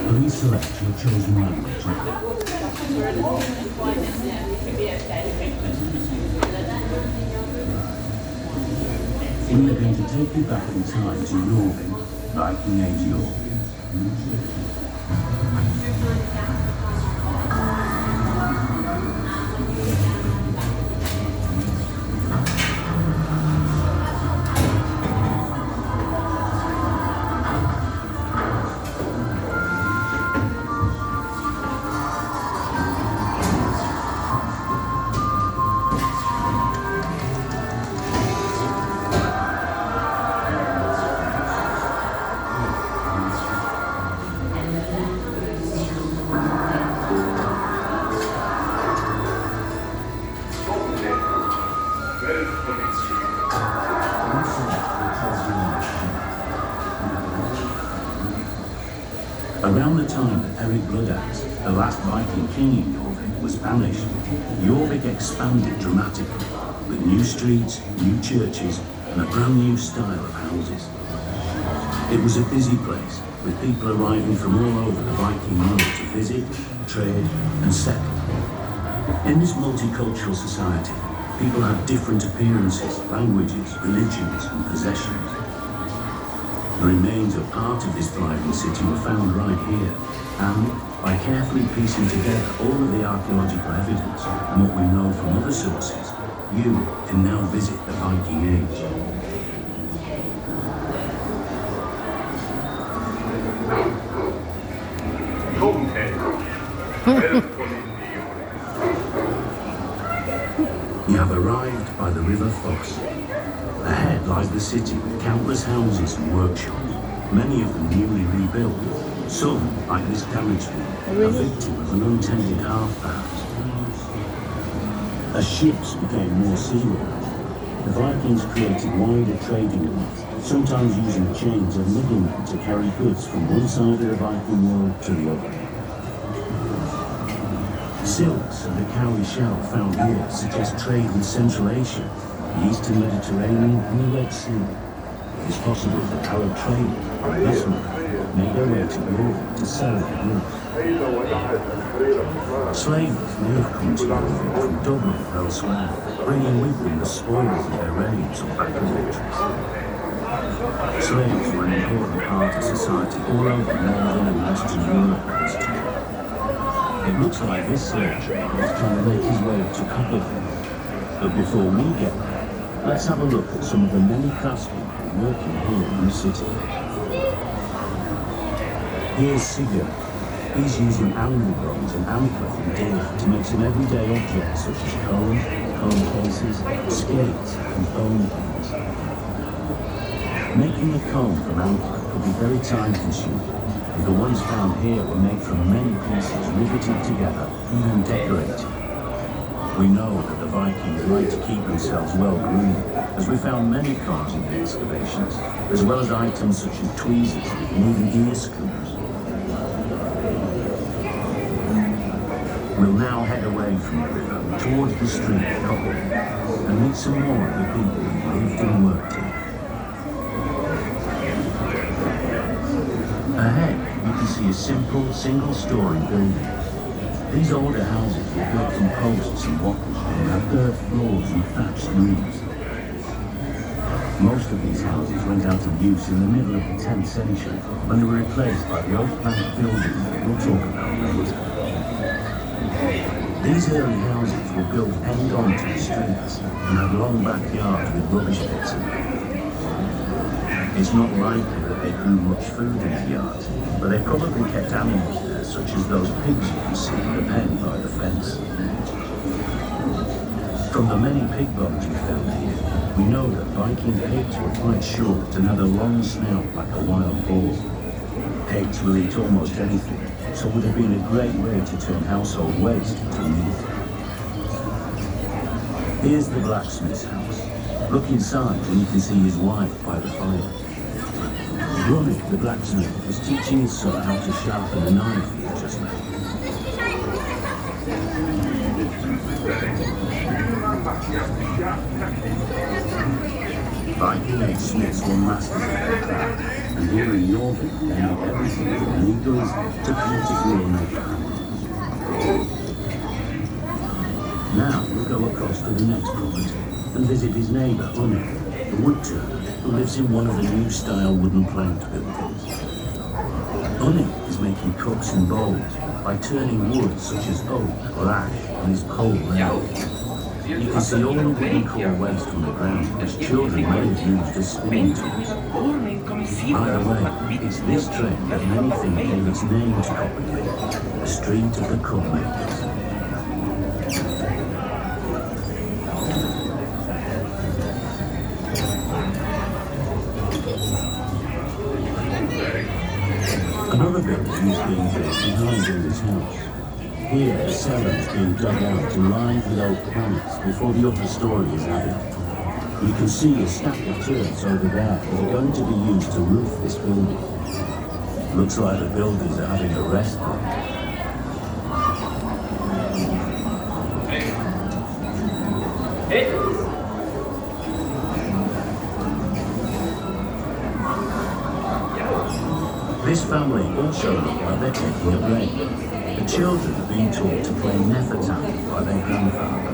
Please select your chosen language. We are going to take you back in time to Jorvik, Viking Age York. Around the time that Eric Bloodaxe, the last Viking king in Jorvik, was banished, Jorvik expanded dramatically, with new streets, new churches, and a brand new style of houses. It was a busy place, with people arriving from all over the Viking world to visit, trade, and settle. In this multicultural society, people had different appearances, languages, religions, and possessions. The remains of part of this thriving city were found right here, and by carefully piecing together all of the archaeological evidence and what we know from other sources, you can now visit the Viking Age. You have arrived by the River Foss. Ahead lies the city with countless houses and workshops, many of them newly rebuilt. Some, like this damaged one, a victim of an untended half-bath. As ships became more seaworthy, the Vikings created wider trading routes, sometimes using chains of middlemen to carry goods from one side of the Viking world to the other. Silks and the cowrie shell found here suggest trade with Central Asia, the Eastern Mediterranean and the Red Sea. It is possible that Arab traders, like this one, made their way to York to sell their goods. Slavers may have come to York from Dublin or elsewhere, bringing with them the spoils of their raids or battle victories. Slaves were an important part of society all over Northern and Western Europe at this time. It looks like this slave trader is trying to make his way up to Copenhagen. But before we get there, let's have a look at some of the many craftsmen working here in the city. Here's Sigurd. He's using animal bones and antler from deer to make some everyday objects such as comb cases, skates, and bone pins. Making a comb from antler could be very time-consuming. The ones found here were made from many pieces riveted together and then decorated. We know that the Vikings like to keep themselves well groomed, as we found many combs in the excavations, as well as items such as tweezers and even ear screws. We'll now head away from the river towards the street of Copenhagen and meet some more of the people who lived and worked here. Ahead, you can see a simple, single-story building. These older houses were built from posts and wattles and had earth floors and thatched roofs. Most of these houses went out of use in the middle of the 10th century when they were replaced by the oak-plank buildings that we'll talk about later. These early houses were built end-on to the streets and had long backyards with rubbish pits in them. It's not likely that they grew much food in the yards, but they probably kept animals there, such as those pigs you can see in the pen by the fence. From the many pig bones we found here, we know that Viking pigs were quite short and had a long snout like a wild boar. Pigs will eat almost anything, so it would have been a great way to turn household waste into meat. Here's the blacksmith's house. Look inside and you can see his wife by the fire. Jorvik, the blacksmith, was teaching his son how to sharpen a knife he had just made. Viking age smiths were masters of their craft. And here in Yorkshire, they make everything from eagles to beautiful ornate animals. Now we'll go across to the next property and visit his neighbour, Unni, the woodturner, who lives in one of the new-style wooden planked buildings. Unni is making cups and bowls by turning wood such as oak or ash on his pole lathe. You can see all the wooden core waste on the ground, which children may have used as spinning tools. By the way, it's this trend that many think gave its name to Copenhagen, the street of the cup makers. Another building is being built behind Unni's house. Here, the cellar is being dug out and lined with oak planks before the upper story is added. You can see a stack of turrets over there that are going to be used to roof this building. Looks like the builders are having a rest break. This family also look like they're taking a break. The children are being taught to play Nefertari by their grandfather.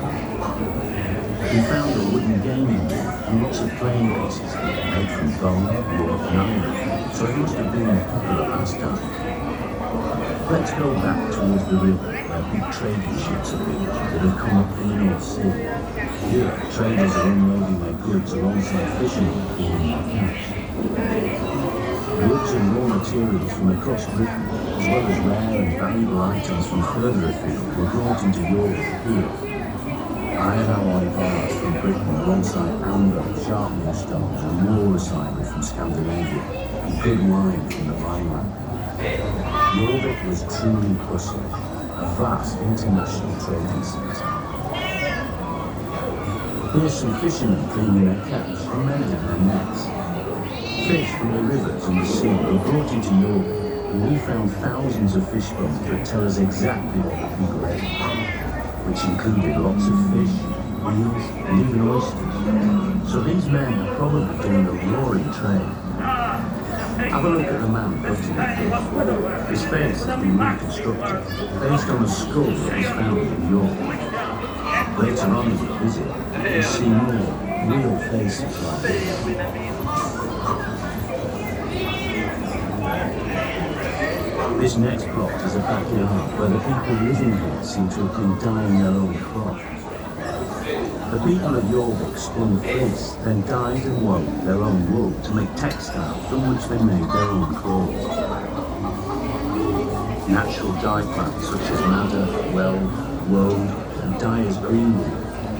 We found a wooden gaming board and lots of playing pieces made from bone, wood and iron, so it must have been a popular pastime. Let's go back towards the river where big trading ships have been that have come up from the North Sea. Here, traders are unloading their goods alongside fishermen hauling their catch. Goods and raw materials from across Britain, as well as rare and valuable items from further afield, were brought into Yorkshire here. Iron alloy bars from Britain alongside amber, sharpening stones and walrus from Scandinavia, and good wine from the Viking. Jorvik was truly bustling, a vast international trading centre. Here's some fishermen cleaning their catch and mending their nets. Fish from the rivers and the sea were brought into York, and we found thousands of fish bones that tell us exactly what the people ate, which included lots of fish, eels, and even oysters. So these men are probably doing a roaring trade. Have a look at the man gutting the fish. His face has been reconstructed based on a skull that was found in York. Later on as we visit, we'll see more real faces like this. This next plot is a backyard where the people living here seem to have been dyeing their own cloth. The people of Jorvik spun fleece, then dyed and wove their own wool to make textiles from which they made their own clothes. Natural dye plants such as madder, weld, woad, and dyer's greenwood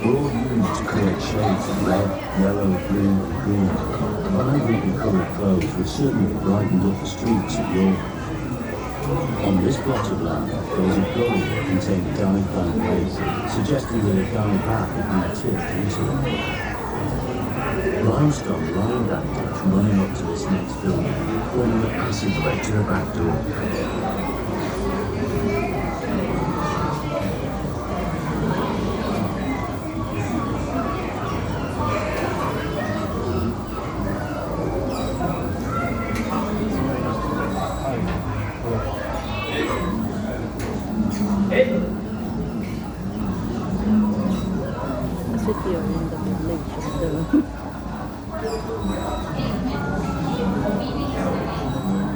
were all used to create shades of red, yellow, blue, and green. Vibrantly coloured clothes would certainly have brightened up the streets of York. On this plot of land, there was a gully that contained dye plant waste, suggesting that a dye bath had been tipped into it. Limestone lined that ditch running up to this next building, forming a passageway to the back door.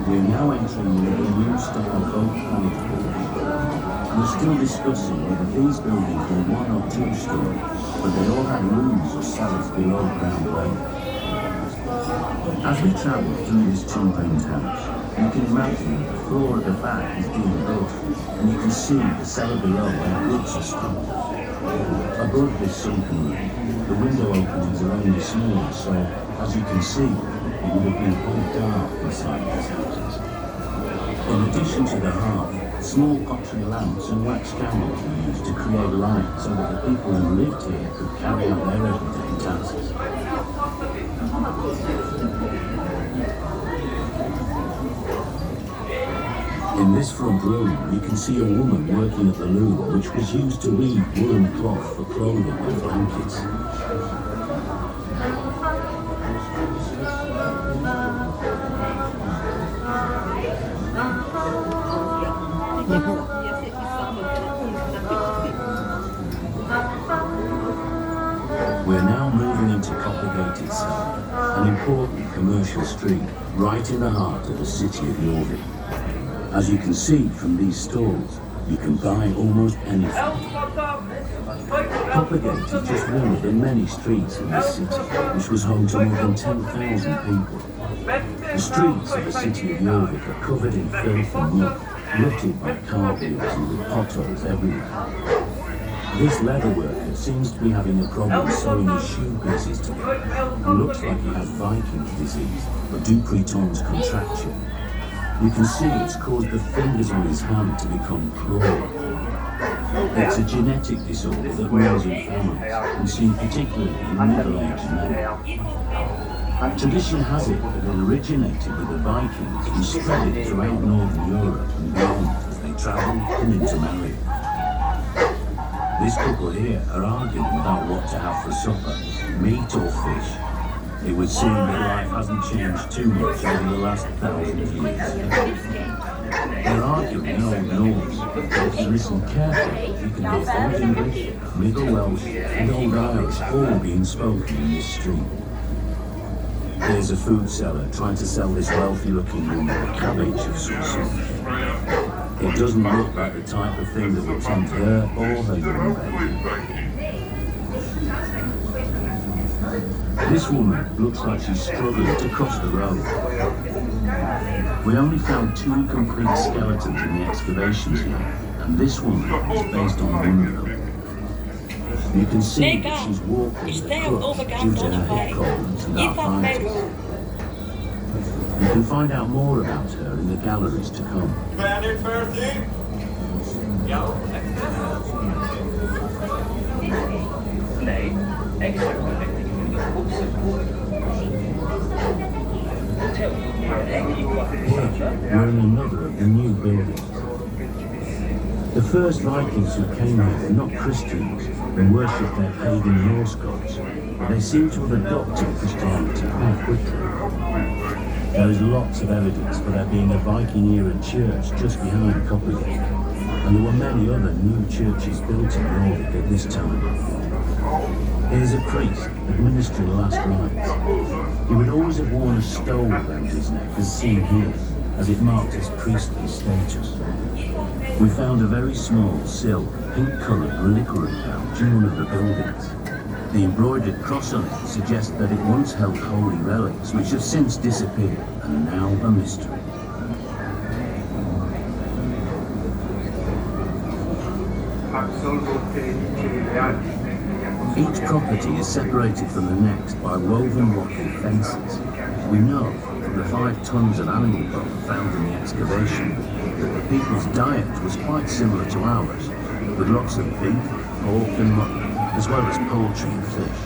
We're now entering the new style boat planning building. We're still discussing whether these buildings were one or two story, but they all had rooms or cellars below ground level. As we travel through this two-roomed house, you can imagine that the floor at the back is being built, and you can see the cellar below where goods are stored. Above this sunken room, the window openings are only small, so, as you can see, it would have been quite dark inside these houses. In addition to the hearth, small pottery lamps and wax candles were used to create light so that the people who lived here could carry out their everyday tasks. In this front room, you can see a woman working at the loom, which was used to weave woolen cloth for clothing and blankets. We're now moving into Coppergate itself, an important commercial street right in the heart of the city of Yorvik. As you can see from these stalls, you can buy almost anything. Coppergate is just one of the many streets in this city, which was home to more than 10,000 people. The streets of the city of Jorvik are covered in filth and muck, rutted by car wheels and with potholes everywhere. This leather worker seems to be having a problem sewing his shoe pieces together and looks like he has Viking disease, or Dupuytren's contraction. You can see it's caused the fingers on his hand to become clawed. It's a genetic disorder that runs in families and seen particularly in middle-aged men. Tradition has it that it originated with the Vikings who spread it throughout northern Europe and beyond as they travelled and intermarried. This couple here are arguing about what to have for supper, meat or fish. It would seem that life hasn't changed too much over the last 1,000 years. They're arguing in Old Norse, but if you listen carefully, you can hear Old English, Middle Welsh and Old Irish all being spoken in this street. There's a food seller trying to sell this wealthy-looking woman a cabbage of some sort. It doesn't look like the type of thing that would tempt her or her young baby. This woman looks like she's struggling to cross the road. We only found 2 complete skeletons in the excavations here, and this one is based on one of them. You can see that she's walking with a crutch due to her hip problems and arthritis. You can find out more about her in the galleries to come. We're in another of the new buildings. The first Vikings who came here were not Christians and worshipped their pagan Norse gods, but they seem to have adopted Christianity quite quickly. There is lots of evidence for there being a Viking-era church just behind Coppergate, and there were many other new churches built in Jorvik at this time. Here's a priest administering last rites. He would always have worn a stole around his neck, as seen here, as it marked his priestly status. We found a very small, silk, pink-coloured reliquary pouch in one of the buildings. The embroidered cross on it suggests that it once held holy relics, which have since disappeared and are now a mystery. Each property is separated from the next by woven wattled fences. We know from the 5 tons of animal bone found in the excavation that the people's diet was quite similar to ours, with lots of beef, pork and mutton, as well as poultry and fish.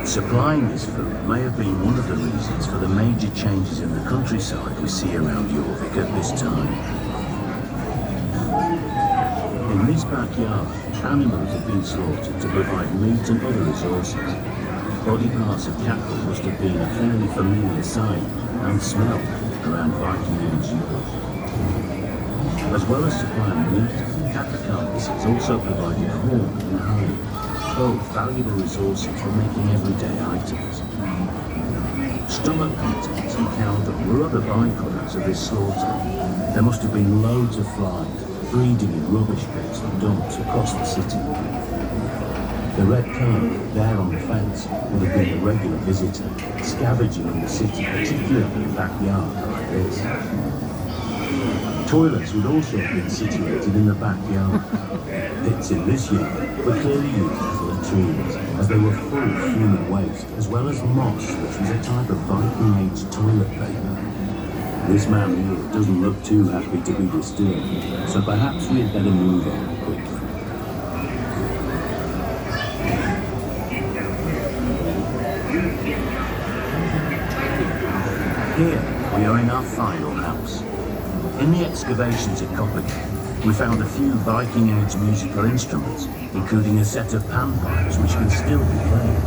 Supplying this food may have been one of the reasons for the major changes in the countryside we see around Jorvik at this time. In this backyard, animals have been slaughtered to provide meat and other resources. Body parts of cattle must have been a fairly familiar sight and smell around Viking Age Europe. As well as supplying meat, cattle carcasses also provided horn and hide, both valuable resources for making everyday items. Stomach contents and cow dung were other byproducts of this slaughter. There must have been loads of flies breeding in rubbish pits and dumps across the city. The red cow there on the fence would have been a regular visitor, scavenging in the city, particularly in a backyard like this. Toilets would also have been situated in the backyard. Pits in this yard were clearly used as latrines, as they were full of human waste, as well as moss, which was a type of Viking-age toilet paper. This man here doesn't look too happy to be disturbed, so perhaps we had better move on quickly. Here, we are in our final house. In the excavations at Coppergate, we found a few Viking-age musical instruments, including a set of panpipes which can still be played.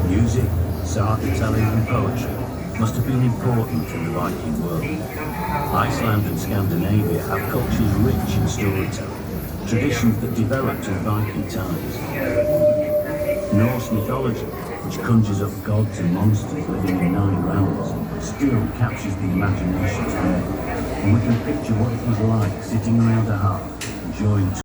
Music, saga telling and poetry, must have been important in the Viking world. Iceland and Scandinavia have cultures rich in storytelling, traditions that developed in Viking times. Norse mythology, which conjures up gods and monsters living in 9 realms, still captures the imagination today, and we can picture what it was like sitting around a hearth, enjoying